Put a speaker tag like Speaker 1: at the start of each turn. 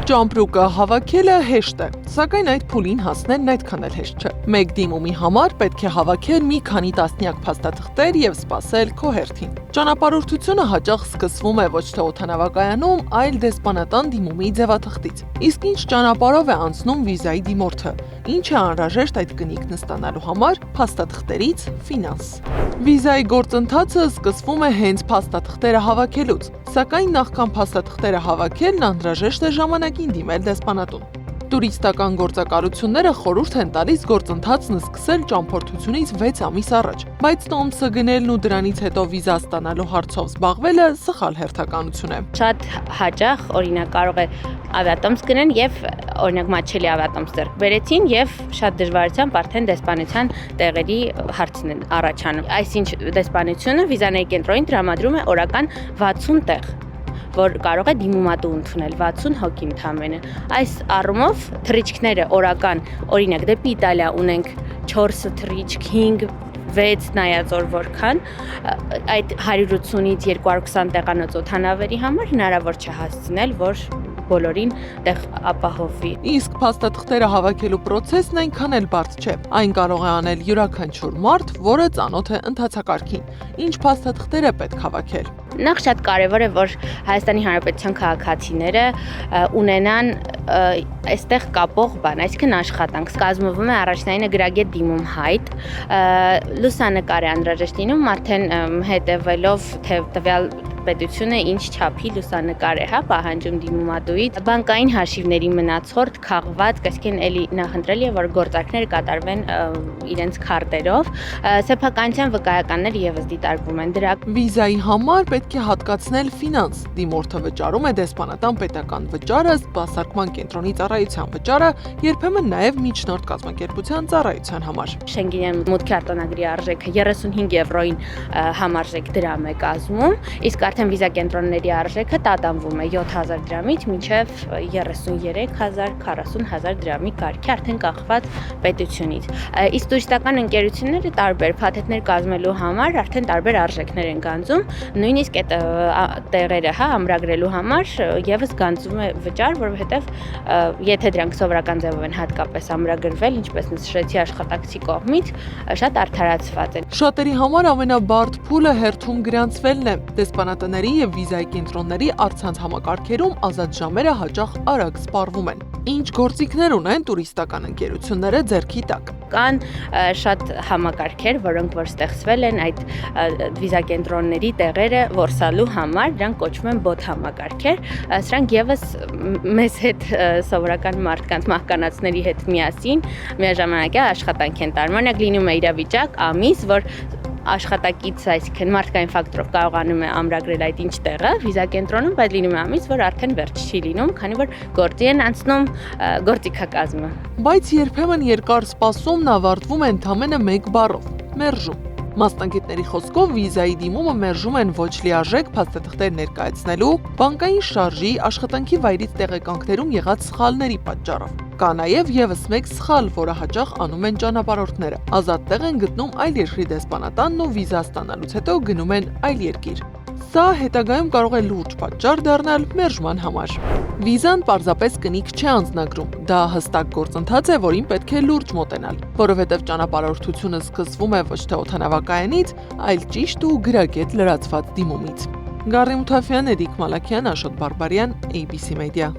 Speaker 1: Ճամպրուկը հավաքելը հեշտ է, սակայն այդ փուլին հասնելն այդքան էլ հեշտ չէ։ Մեկ դիմումի համար պետք է հավաքել մի քանի տասնյակ փաստաթղթեր եւ սպասել քո հերթին։ Ճանապարհորդությունը հաճախ սկսվում է ոչ թե օդանավակայանում, այլ դեսպանատան դիմումի ձևաթղթից։ Իսկ ինչ ճանապարհով է անցնում վիզայի դիմորդը, ինչ է անհրաժեշտ այդ կնիքն ստանալու համար, փաստաթղթերից ֆինանս։ Վիզայի գործընթացը սկսվում է հենց փաստաթղթերը հավաքելուց, սակայն նախքան փաստաթղթերը հավաքելն անհրաժեշտ է ժամանակին դիմել դեսպանատուն։ Տուրիստական գործակալությունները խորհուրդ են տալիս գործընթացն սկսել ճամփորդությունից 6 ամիս առաջ, բայց տոմսը գնելն ու դրանից հետո վիզա ստանալու հարցով զբաղվելը սխալ հերթականություն է։
Speaker 2: Շատ հաճախ օրինակ կարող է ավիատոմս գնեն եւ օրինակ մատչելի ավիատոմս ձեռք բերեցին եւ շատ դժվարությամբ արդեն դեսպանության տեղերի հարցն են առաջանում։ Այսինչ դեսպանությունը վիզաների կենտրոնին տրամադրում է օրական 60 տեղ, որ կարող է դիմումատու ընդունել 60 հոգի ընդամենը։ Այս առումով թռիչքները օրական, օրինակ դեպի Իտալիա ունենք 4 թռիչք, 5 6 նայած որ որքան, այդ 180-ից 220 տեղանոց օդանավերի համար հնարավոր չէ հասցնել, որ բոլորին տեղ ապահովվի։
Speaker 1: Իսկ փաստաթղթերը հավաքելու process-ն այնքան էլ բարդ չէ։ Այն կարող է անել յուրաքանչյուր մարդ, որը ծանոթ է ընթացակարգին։ Ինչ փաստաթղթեր է պետք հավաքել։
Speaker 2: Նախ շատ կարևոր է, որ Հայաստանի Հանրապետության քաղաքացիները ունենան այստեղ կապող բան, այսինքն աշխատանք։ Կազմվում է առաջնային գրագետ դիմում հայտ, լուսանկար է անհրաժեշտ լինում, արդեն հետևելով թե տվյալ պետությունը ինչ չափի լուսանկար է, պահանջում դիմումատուից, բանկային հաշիվների մնացորդ, քաղվածք, այսինքն էլի նախընտրելի է, որ գործարքները կատարվեն իրենց քարտերով, սեփականության վկայականներ եւս դիտարկվում են դրա։
Speaker 1: Վիզայի համար պետք է հատկացնել ֆինանս, դիմորդը վճարում է դեսպանատան պետական վճարը, սպասարկման կենտրոնի ծառայության վճարը, երբեմն նաեւ միջնորդ կազմակերպության ծառայության համար։
Speaker 2: Շենգենյան մուտքի արտոնագրի արժեքը 35 եվրոին համարժեք դրամ է կազմում, իսկ արդեն վիզա կենտրոնների արժեքը տատանվում է 7000 դրամից մինչև 33000, 40000 դրամի կարգի, արդեն կախված պետությունից։ Իսկ տուրիստական ընկերությունները տարբեր փաթեթներ կազմելու համար արդեն տարբեր արժեքներ են գանձում, նույնիսկ այդ տեղերը, ամրագրելու համար եւս գանձում է վճար, որովհետեւ եթե դրանք սովորական ձևով են հատկապես ամրագրվել, ինչպես նշեցի աշխատակցի կողմից, շատ արդարացված են։
Speaker 1: Շատերի համար ամենաբարդ փուլը հերթում գրանցվելն է։ Դեսպանատների եւ վիզայի կենտրոնների առցանց համակարգերում ազատ ժամերը հաճախ արագ սպառվում են։ Ինչ գործիքներ ունեն տուրիստական ընկերությունները ձեռքի տակ։
Speaker 2: Կան շատ համակարգեր, որոնք որ ստեղծվել են այդ վիզա կենտրոնների տեղերը որսալու համար, դրանք կոչվում են բոտ համակարգեր։ Սրանք եւս մեզ հետ սովորական մարդկանց մահկանացների հետ միասին միաժամանակ աշխատանք են տարում։ Օրինակ լինում է իրավիճակ, ամիս, որ աշխատակիցը, այսինքն մարդկային ֆակտորով կարողանում է ամրագրել այդ ինչ տեղը վիզա կենտրոնում, բայց լինում է ամիս, որ արդեն վերջ չի լինում, քանի որ գործի են անցնում գործիքակազմը։
Speaker 1: Բայց երբեմն երկար սպասումն ավարտվում է ընդամենը 1 բառով՝ մերժում։ Մասնագետների խոսքով վիզայի դիմումը մերժում են ոչ լիարժեք փաստաթղթեր ներկայացնելու, բանկային շարժի, աշխատանքի վայրից տեղեկանքներում եղած սխալների պատճառով։ Կա նաև եւս մեկ սխալ, որը հաճախ անում են ճանապարհորդները։ Ազատ տեղ են գտնում այլ երկրի դեսպանատանն ու վիզա ստանալուց հետո գնում են այլ երկիր։ Սա հետագայում կարող է լուրջ պատճառ դառնալ մերժման համար։ Վիզան պարզապես կնիք չէ անձնագրում, դա հստակ գործընթաց է, որին պետք է լուրջ մոտենալ, որովհետև ճանապարհորդությունը սկսվում է ոչ թե օդանավակայանից, այլ ճիշտ ու գրագետ լրացված դիմումից։ Գարի Մութաֆյան, Էդիկ Մալաքյան, Աշոտ Բարբարյան, ABC Media։